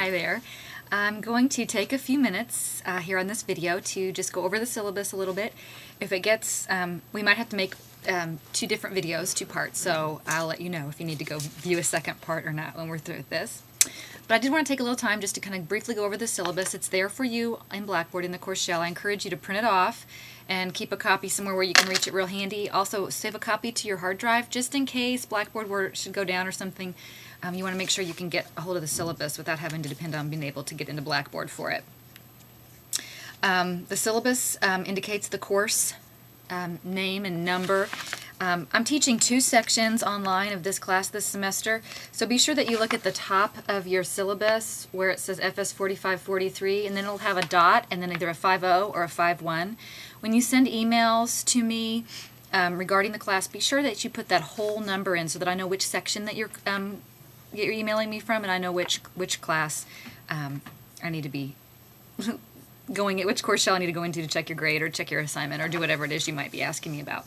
Hi there. I'm going to take a few minutes here on this video to just go over the syllabus a little bit. If it gets, we might have to make two different videos, two parts, so I'll let you know if you need to go view a second part or not when we're through with this. But I did want to take a little time just to kind of briefly go over the syllabus. It's there for you in Blackboard in the course shell. I encourage you to print it off and keep a copy somewhere where you can reach it real handy. Also, save a copy to your hard drive just in case Blackboard should go down or something. You want to make sure you can get a hold of the syllabus without having to depend on being able to get into Blackboard for it. The syllabus indicates the course name and number. I'm teaching two sections online of this class this semester, so be sure that you look at the top of your syllabus where it says FS 4543, and then it'll have a dot and then either a 50 or a 51. When you send emails to me regarding the class, be sure that you put that whole number in so that I know which section that you're emailing me from, and I know which class I need to be which course shall I need to go into to check your grade or check your assignment or do whatever it is you might be asking me about.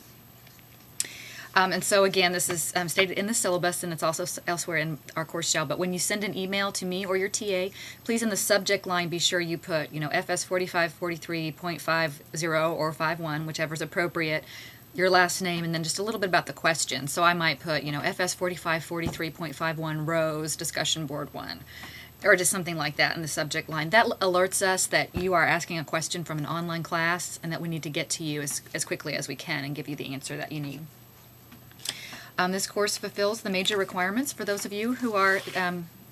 And so again, this is stated in the syllabus, and it's also elsewhere in our course shell. But when you send an email to me or your TA, please in the subject line be sure you put, FS 4543.50 or 51, whichever's appropriate, your last name, and then just a little bit about the question. So I might put, FS 4543.51 Rose Discussion Board 1. Or just something like that in the subject line. That alerts us that you are asking a question from an online class and that we need to get to you as quickly as we can and give you the answer that you need. This course fulfills the major requirements for those of you who are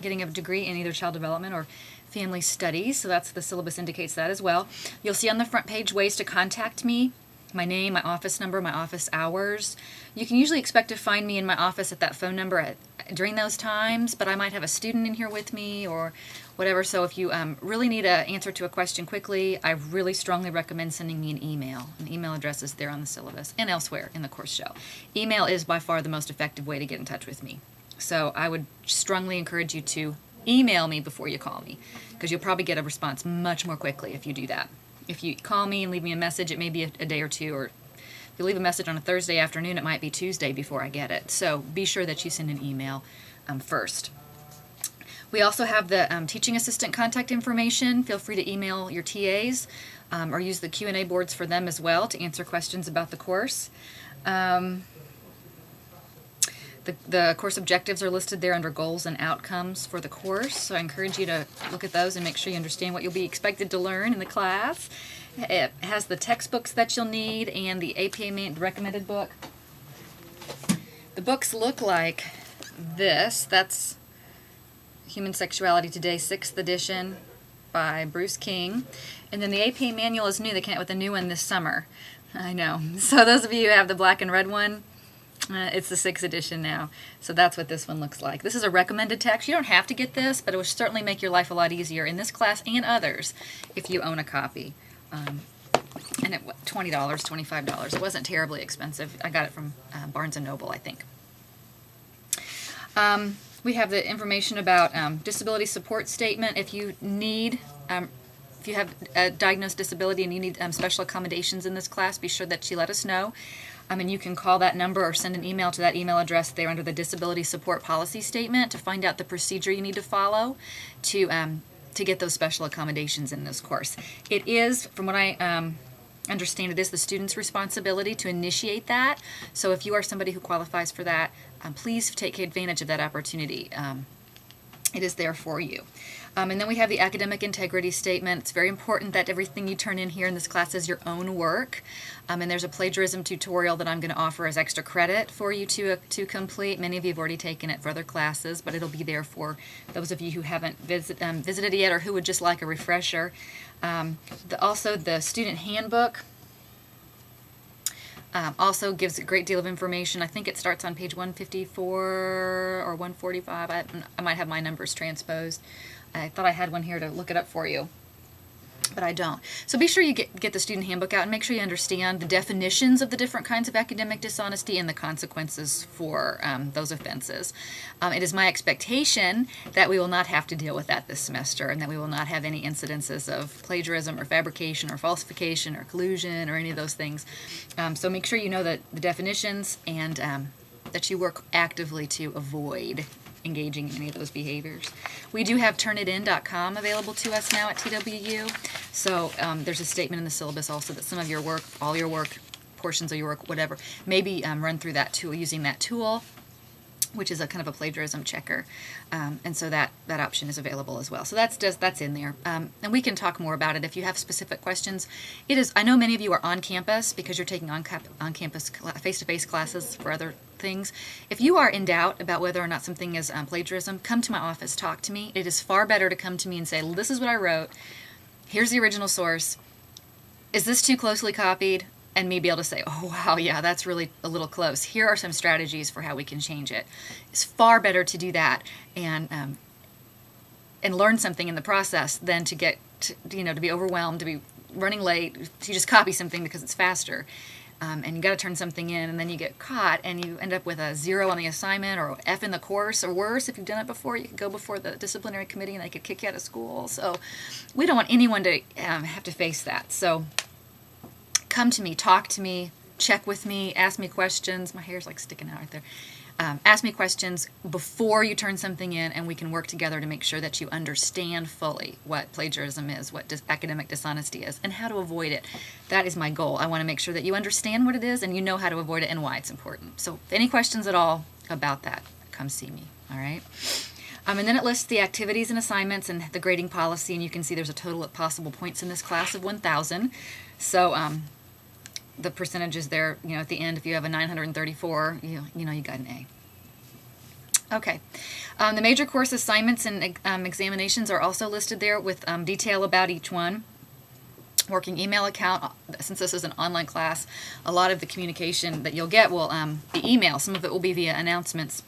getting a degree in either child development or family studies, so the syllabus indicates that as well. You'll see on the front page ways to contact me, my name, my office number, my office hours. You can usually expect to find me in my office at that phone number during those times, but I might have a student in here with me or whatever, so if you really need an answer to a question quickly, I really strongly recommend sending me an email. An email address is there on the syllabus and elsewhere in the course shell. Email is by far the most effective way to get in touch with me, so I would strongly encourage you to email me before you call me, because you'll probably get a response much more quickly if you do that. If you call me and leave me a message, it may be a day or two, or if you leave a message on a Thursday afternoon, it might be Tuesday before I get it. So be sure that you send an email first. We also have the teaching assistant contact information. Feel free to email your TAs or use the Q&A boards for them as well to answer questions about the course. The course objectives are listed there under goals and outcomes for the course, so I encourage you to look at those and make sure you understand what you'll be expected to learn in the class. It has the textbooks that you'll need and the APA recommended book. The books look like this. That's Human Sexuality Today, 6th edition by Bruce King. And then the APA manual is new. They came out with a new one this summer. I know. So those of you who have the black and red one, it's the 6th edition now. So that's what this one looks like. This is a recommended text. You don't have to get this, but it will certainly make your life a lot easier in this class and others if you own a copy. And it was $20, $25. It wasn't terribly expensive. I got it from Barnes & Noble, I think. We have the information about disability support statement. If you need, if you have a diagnosed disability and you need special accommodations in this class, be sure that you let us know. And you can call that number or send an email to that email address there under the disability support policy statement to find out the procedure you need to follow to get those special accommodations in this course. It is, from what I understand, it is the student's responsibility to initiate that. So if you are somebody who qualifies for that, please take advantage of that opportunity. It is there for you. And then we have the academic integrity statement. It's very important that everything you turn in here in this class is your own work. And there's a plagiarism tutorial that I'm going to offer as extra credit for you to complete. Many of you have already taken it for other classes, but it'll be there for those of you who haven't visited yet or who would just like a refresher. Also, the student handbook also gives a great deal of information. I think it starts on page 154 or 145. I might have my numbers transposed. I thought I had one here to look it up for you, but I don't. So be sure you get the student handbook out and make sure you understand the definitions of the different kinds of academic dishonesty and the consequences for those offenses. It is my expectation that we will not have to deal with that this semester and that we will not have any incidences of plagiarism or fabrication or falsification or collusion or any of those things. So make sure you know the definitions and that you work actively to avoid engaging in any of those behaviors. We do have turnitin.com available to us now at TWU. So there's a statement in the syllabus also that some of your work, all your work, portions of your work, whatever, maybe run through that tool, using that tool, which is a kind of a plagiarism checker, and so that option is available as well. So that's in there, and we can talk more about it if you have specific questions. It is. I know many of you are on campus because you're taking on-campus face-to-face classes for other things. If you are in doubt about whether or not something is plagiarism, come to my office, talk to me. It is far better to come to me and say, "This is what I wrote. Here's the original source. Is this too closely copied?" And me be able to say, "Oh, wow, yeah, that's really a little close. Here are some strategies for how we can change it." It's far better to do that and learn something in the process than to get, to be overwhelmed, to be running late, to just copy something because it's faster. And you got to turn something in, and then you get caught, and you end up with a 0 on the assignment or F in the course, or worse, if you've done it before, you could go before the disciplinary committee and they could kick you out of school. So we don't want anyone to have to face that. So come to me, talk to me, check with me, ask me questions. My hair's like sticking out right there. Ask me questions before you turn something in, and we can work together to make sure that you understand fully what plagiarism is, what academic dishonesty is, and how to avoid it. That is my goal. I want to make sure that you understand what it is and you know how to avoid it and why it's important. So if any questions at all about that, come see me, all right? And then it lists the activities and assignments and the grading policy, and you can see there's a total of possible points in this class of 1,000. So the percentages there, at the end, if you have a 934, you got an A. Okay. The major course assignments and examinations are also listed there with detail about each one. Working email account, since this is an online class, a lot of the communication that you'll get will be email. Some of it will be via announcements,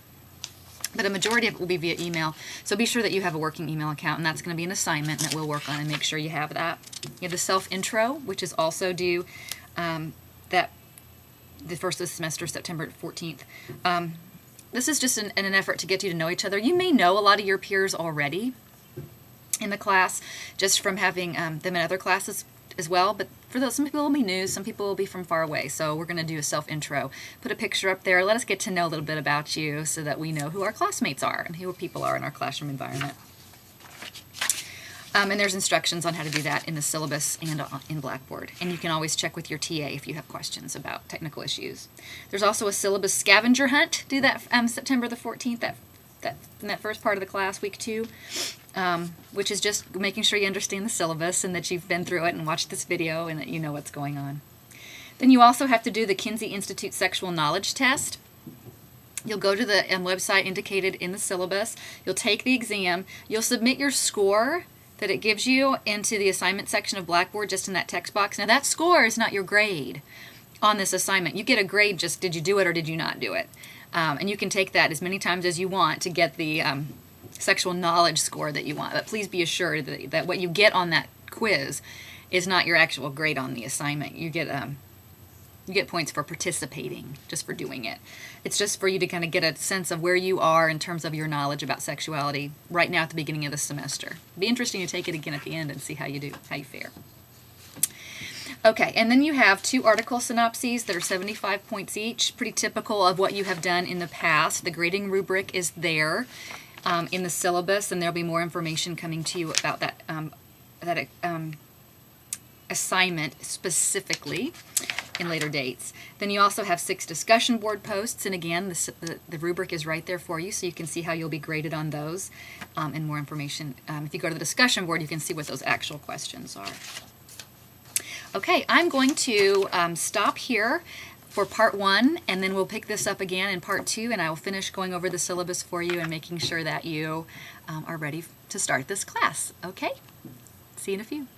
but a majority of it will be via email. So be sure that you have a working email account, and that's going to be an assignment that we'll work on and make sure you have that. You have the self-intro, which is also due that the first of the semester, September 14th. This is just in an effort to get you to know each other. You may know a lot of your peers already in the class, just from having them in other classes as well, but for those, some people will be new, some people will be from far away, so we're going to do a self-intro. Put a picture up there, let us get to know a little bit about you so that we know who our classmates are and who people are in our classroom environment. And there's instructions on how to do that in the syllabus and in Blackboard. And you can always check with your TA if you have questions about technical issues. There's also a syllabus scavenger hunt. Do that September the 14th, in that first part of the class, week 2, which is just making sure you understand the syllabus and that you've been through it and watched this video and that you know what's going on. Then you also have to do the Kinsey Institute Sexual Knowledge Test. You'll go to the website indicated in the syllabus. You'll take the exam. You'll submit your score that it gives you into the assignment section of Blackboard, just in that text box. Now that score is not your grade on this assignment. You get a grade just did you do it or did you not do it. And you can take that as many times as you want to get the sexual knowledge score that you want. But please be assured that what you get on that quiz is not your actual grade on the assignment. You get points for participating, just for doing it. It's just for you to kind of get a sense of where you are in terms of your knowledge about sexuality right now at the beginning of the semester. It'd be interesting to take it again at the end and see how you do, how you fare. Okay, and then you have 2 article synopses that are 75 points each, pretty typical of what you have done in the past. The grading rubric is there in the syllabus, and there'll be more information coming to you about that assignment specifically in later dates. Then you also have 6 discussion board posts, and again, the rubric is right there for you, so you can see how you'll be graded on those, and more information. If you go to the discussion board, you can see what those actual questions are. Okay, I'm going to stop here for part 1, and then we'll pick this up again in part 2, and I will finish going over the syllabus for you and making sure that you are ready to start this class. Okay? See you in a few.